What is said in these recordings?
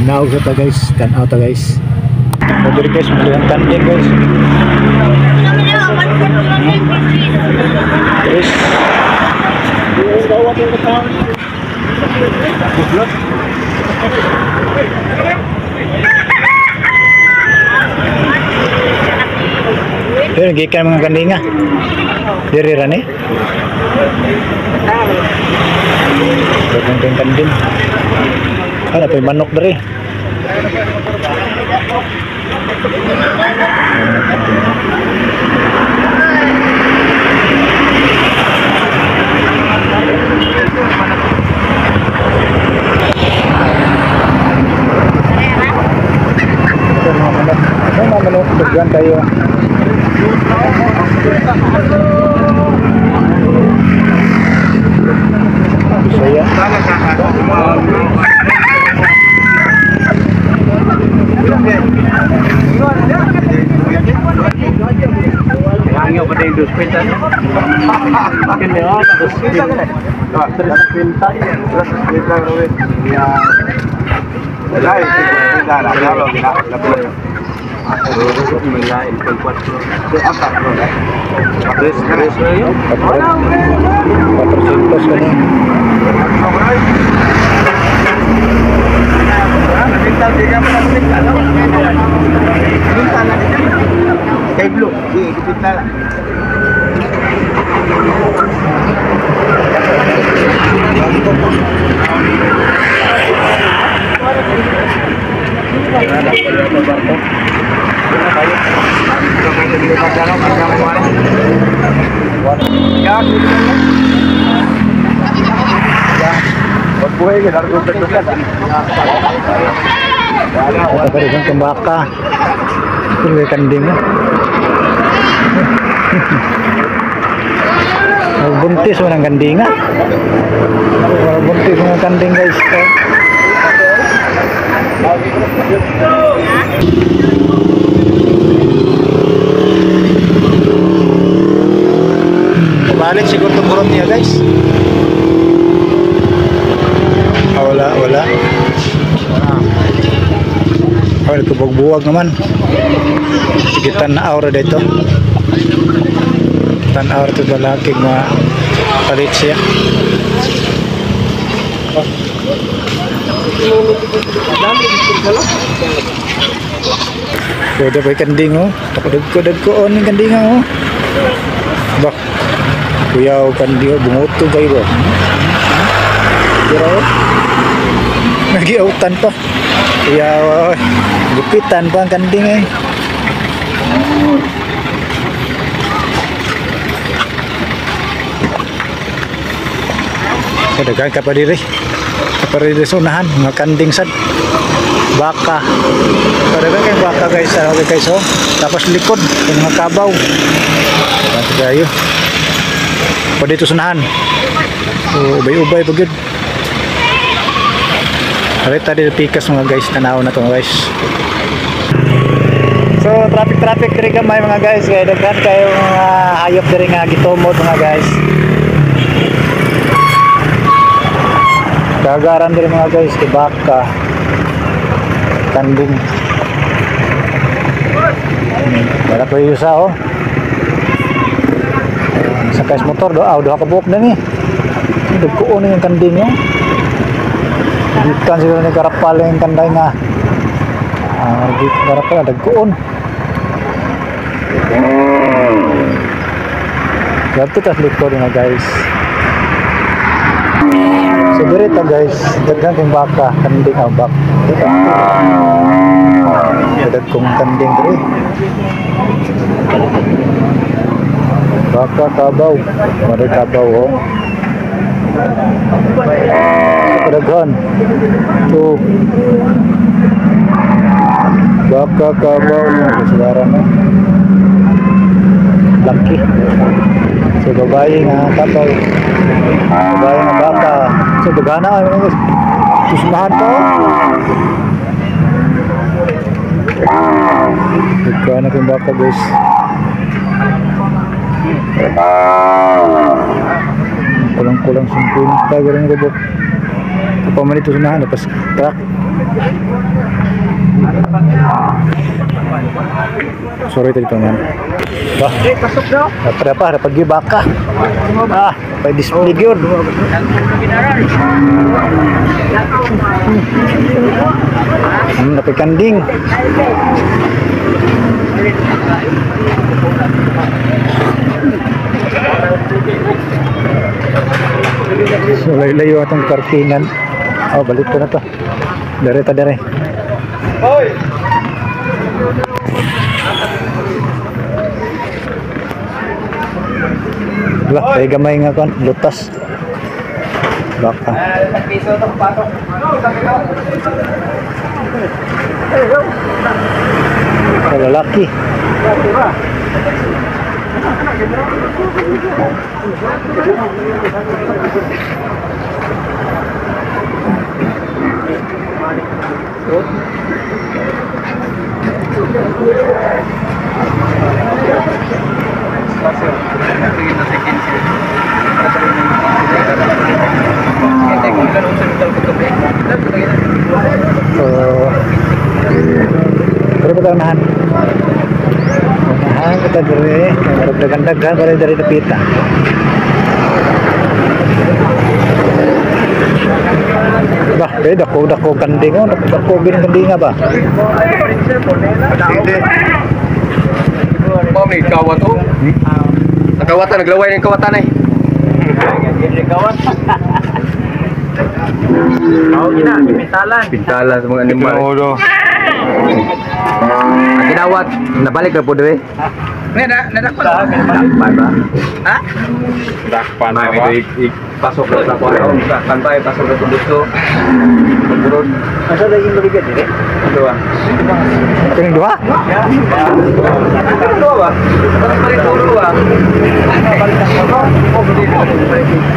Naog sa ta guys, tanaw ta guys. Pwede guys, malihan kanding guys. Guys. Pero gikan mga kanding nga. Diri ra ni. Kanding. Ano pa yung manok dari? Ano manok daghan tayo. Saya Hangyo pada indus pinta. Makin ya, terus pinta. Terus pinta rawit. Ya. Lai, pinta lah. Kalau kita dapat Milain ke 4 apa bro? Terus yo. 400 kan. Pinta dia pinta lah. Pinta lah. Kayak blue. Pinta lah. Ada kembaka, itu kanding. Buntis mana kanding? Buntis mana kanding guys? Balik siguro itong kurot niya guys. Wala. Wala, kubog-buwag naman. Sige, tanaw ra dito. Tanaw ra ito balakig mga palit siya. Pwede pa kanding oh. Takudagko yung kanding oh. Bak, kuyaw kanding oh. Bumuto kayo ba? Kira oh. Nagiautan pa. Kuyaw oh. Gupitan pa ang kanding eh. Kadagan ka pa diri. Kaparili sa unahan, mga kanding sad. Baka. Kadagan kayong baka guys. Okay guys oh. Tapos likod, yung mga kabaw. Kayo. Pa dito sa unahan. So, ubay-ubay pa good. Halit tadi pikas mga guys. Tanaw na to guys. So, traffic kiri gamay mga guys. Kaya daghan kayo mga hayop diri nga gitumod mga guys. Gagaran din mga guys, di baka kanding. Wala ko yung isa oh. Sa kais motor doha kabuok na ni. Dagkuon yung kanding oh. Gikan siguro ni karapal yung kanday nga. Karapal dagkuon. Grabe tas likod mga guys. So dirito guys, daghan kong baka, kanding ang bak. Daghan kong kanding diri. Baka kabaw, mari kabaw oh. Daghan. So baka kabaw ng saudara na. Laki. So babae nga kabaw. Babae nga baka. So dagana ay mga susunahan pa oh. Dagana kong baka guys. Kulang-kulang 50 ganun ko bok. Apa man ito sunahan, lepas truck. Sorry tadi teman. Bah, pasok daw. Dapat pergi baka. Ah, pa display gyud. Dapat kanding. So, layo atong parkingan. Oh, balik ko na to. Dari. Hoy. Lah, kay gamay nga kon, lutas. Baka. Piso to patok. Lalaki. Berapa tahun nahan? Nahan kita dari dagan-dagan dari pita. Bah, beda dako kanding oh, dako bin kanding ba? May kawat oh. Nagkawatan, naglaway ng kawatan eh. Kawat. Oh, pintalan sa mga animal. Ang ginawat, nabalik na po doon eh. Nadakpan ba? Ha? Nadakpan ba? Pasok na sa kuwaw. Nadakpan ba? Pasok na sa dito. Pagburod. Asa lagi maligad eh? Dua. Tingin dua? Dua ba? Balik puro ba?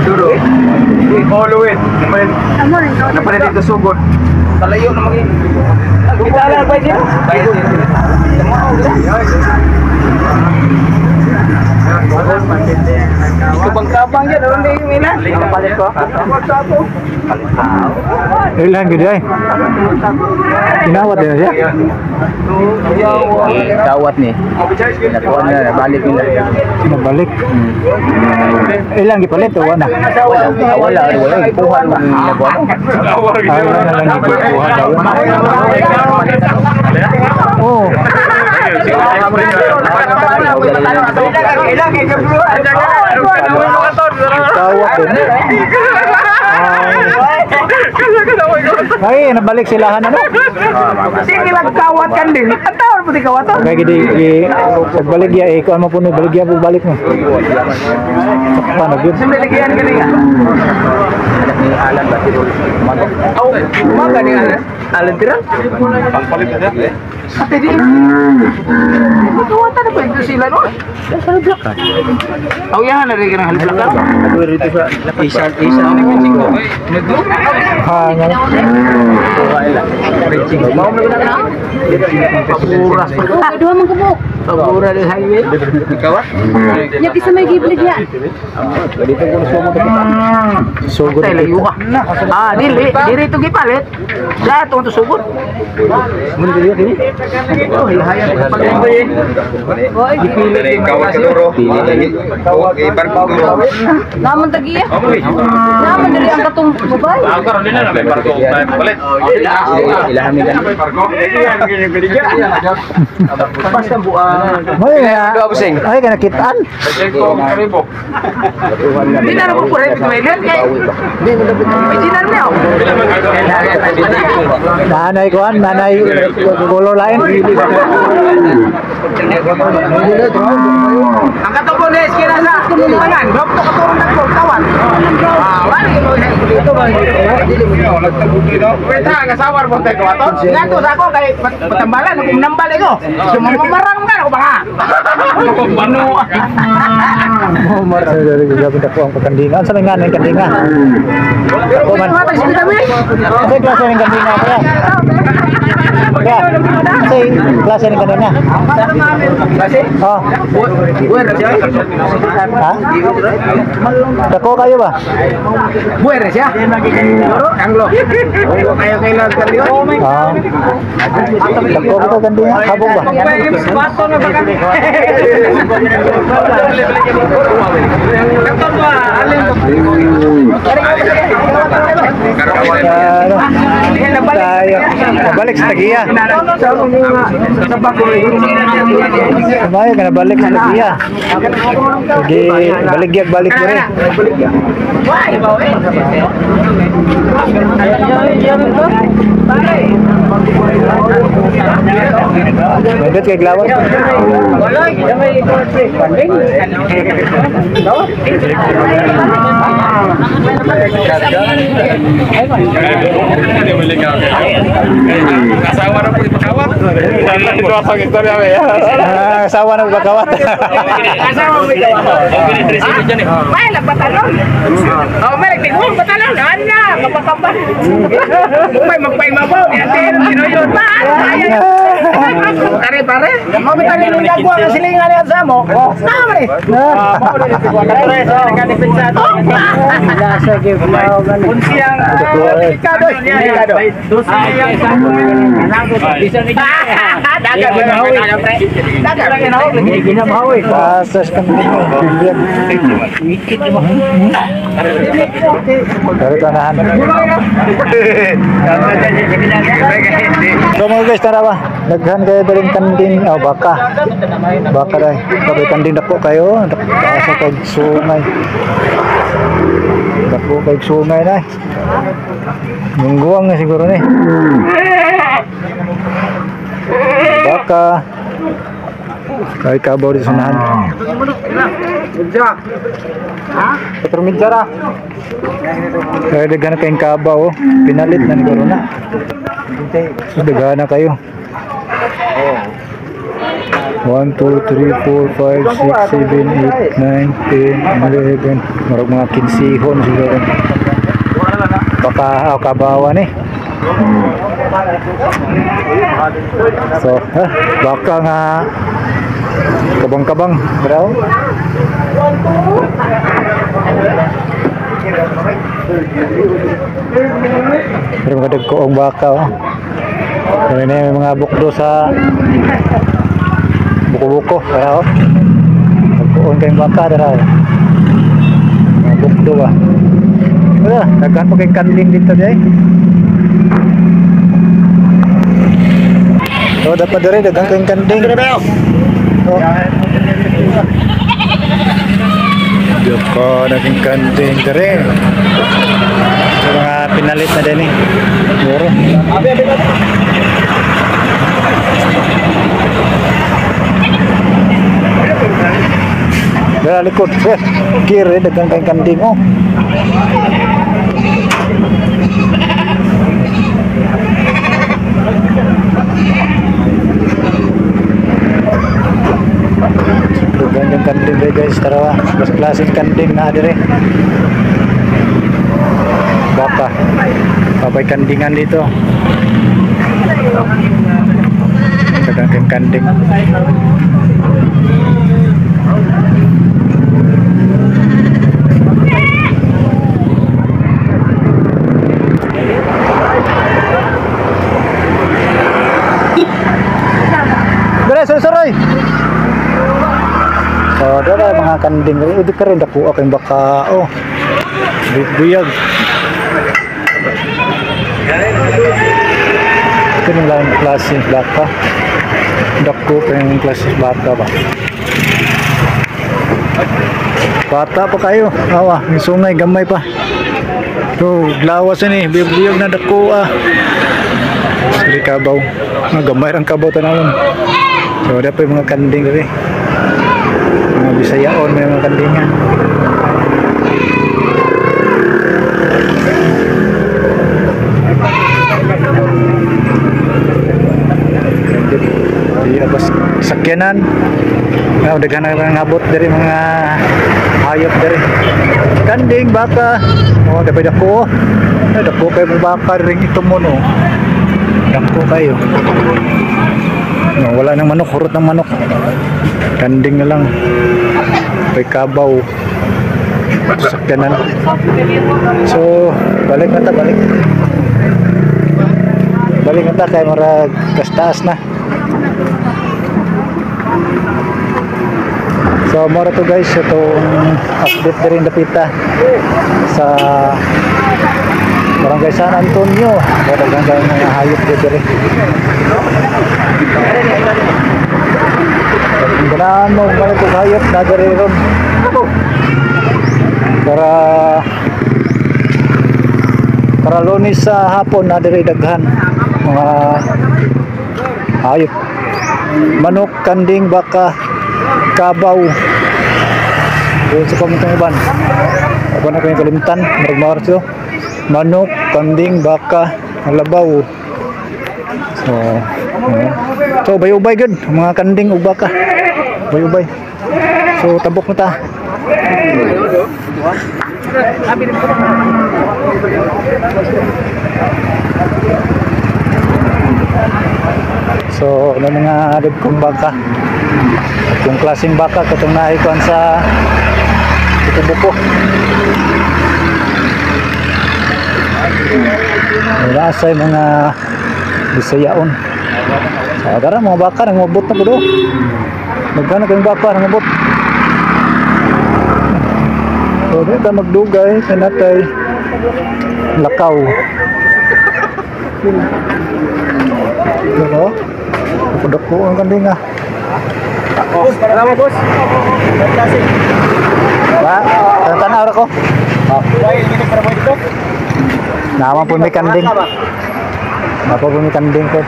Duro. Always. Napalit dito sugod. Talayo na maging. Kita lang ba dyan? Bayad din. Kabang-kabang yan, orang din yung ina. Palit ko. Ilan gitu ay. Kinawat din siya. Kawat nih. Nakuha na, balik nila. Nabalik. Ilan gipalit o wala? Wala. Ipuhan mo. Ay, wala na lang ipuhan daw. Oh. Kawat din. Ay, nabalik silahan ano? Sige lang kawat kan din. Ang tawag po di kawat to. Kaya gidi, pagbalik ya eh, kung ano po no, baligya po balik mo. Paano yun? Baligyan ka niya. Anak ni Alan ba si Rolls? Oh, umaga ni Alan. Alan tira? Pangpalit na eh. Ate di. Kawatan na po ito sila no? Sa block ka. Oh, yan na rin ka ng halblok ka. Ako rito sa Isan nagsigo. Ha, nga. Mau mo na. Pabura. Dua mangkubuk. Pabura di highway. Kawat? Nya bisa may giblig ya. Dito ko sumo to kita. Sugod. Tay layo ka. Ah, dili to gipalit. Dato to sugod. Mun dili kini. Oh, hilahayan ko pag Oy, dipili kawat kaduro. Pili. Kawat ibarko duro. naman tagiya. Naman diri ang katong mobile. Karon din na may barko palit. Ilahan mi kan. Basta buang. Ay, kaya nakitaan. Hindi na ako kurang ito may gan kay. Hindi na niya. Nanay ko nanay gulo lain. Ang katubo ni Eskira sa kumungan. Gop to katulong ng tawan. Ah, wala mo dito ba? Dili mo nagtabuti no. Weta nga sawar mo tay ko ato. Ngato sa ako kay patambalan ako nambal ko. Sumamarang man ako ba? Bano. Marang dari gabi dako ang kandingan sa nga ng kandingan. Ako man. Ay, klase ng kandingan ko. Kuya, kasi klase ni kanina. Kasi, Oh, buwan na siya. ha? Dako kayo ba? Buwan na siya. Anglo. Kayo kailangan kaliwa. Ah. Dako ba ito kanina? Habog ba? Ano? Tayo. Nabalik sa tagiya. Kumayo ka nabalik sa tagiya. Sige, balik mo rin. Nandot kay Glawas. Kasawa na po ipakawat. Asawa na bagawat. Kasawa mo ipakawat. May nagbatalon. Oh, may nagtigong batalon. Ana, kapakamba. May magpaimabaw. Yan, sinuyutan. Pare. Mau kita nilai gua ke silingan yang sama. Sama nih. So mga guys, tara ba? Naghan kayo daling kanding, baka rin, kapag kanding dako kayo, sa pagsungay, dako pagsungay na mungguang na siguro na baka kahit kabaw rin sunahan Petro Midzara kaya dagan na kayong kabaw pinalit na siguro na so dagan na kayo 1, 2, 3, 4, 5, 6, 7, 8, 9, 10, 11 marag mga 15 hon siguro baka kabawan so baka nga kabang-kabang bro pero mga dagkoong baka pero may mga bukdo sa buko-buko bro dagkoong kayong baka bro mga bukdo ba wala, nagkaan pa kayong kanding dito dyan so dapat rin nagkaan kayong kanding Doko, naging kanding rin so mga pinalit na din muro Dala likod, kiri dagang kayong kanding Dagang kanding deh guys, tarawa mas klaseng kanding na dire baka papay kandingan dito dagang kanding Sorry. So, dala mga kanding rin. Hindi ka rin dako aking baka. Buyag. Ito yung lang klase baka. Dako pa yung klase baka ba. Bata pa kayo. Awa, yung sungay, gamay pa. So, glawas ni. Buyag na dako Sili kabaw. Gamay ang kabaw tanawon. So, ada pa yung mga kanding rin. Mga Bisayaon, may mga kandingan. Di abas sakyanan. Daghan na nabot dari mga hayop dari. Kanding, baka. Dapat dako. Dako kayo mga baka rin ito mo, no. Dako kayo. No, wala nang manok, hurot ng manok. Kanding na lang. May kabaw. Sakyanan. So, balik na ta, balik. Balik na ta kay marag taas na. So, mora to guys, itong update na rin napita sa Barangay San Antonio. Barangay mga hayop dito rin. Ganaan mo mga itong hayop na rin ron. Para Lunes sa hapon na rin daghan mga hayop. Manok, kanding, baka, kabaw. Doon sa pamuntang iban. Ako na kayong kalimutan. Marag-mawar siyo. Manok, kanding, baka, labaw. So ubay-ubay gud. Mga kanding ug baka. Ubay-ubay. So tabok na ta. So ano mga dagkong baka. Yung klaseng baka katong naikuan sa Buko. Wala sa mga Bisayaon. So dara mga baka nang mabot na kudo. Magkano kayong baka nang mabot? So dito magdugay kanatay lakaw. Ano? Pudok ko ang kanding ah. Bos, salamat bos. Klasik. Ba, tanaw ra ko. Dahil gini para mo dito. Nama pun may kanding. Apa pun may kanding ko.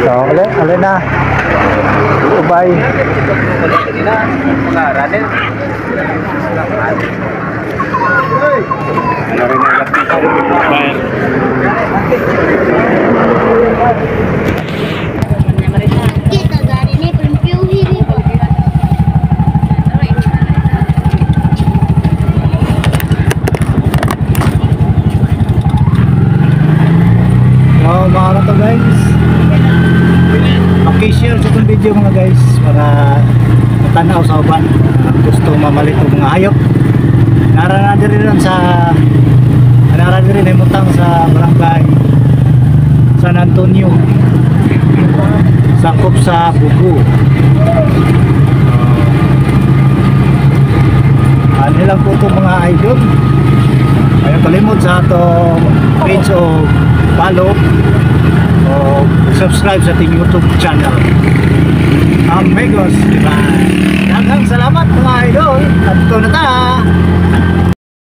So, alin na. Ubay. Kita dari ini perempuan ini. So, mga to guys. Paki-share sa itong video mga guys para matanaw sa uban. Gusto mamalit o mga hayop. Naranadir rin sa naranadir rin mutang sa Barangay San Antonio. Sakop sa Bugo. Ano lang po ito mga idol. Ayaw kalimot sa itong page o follow o subscribe sa ating YouTube channel. Amigos, diba? Daghang salamat mga idol. At ito na ta.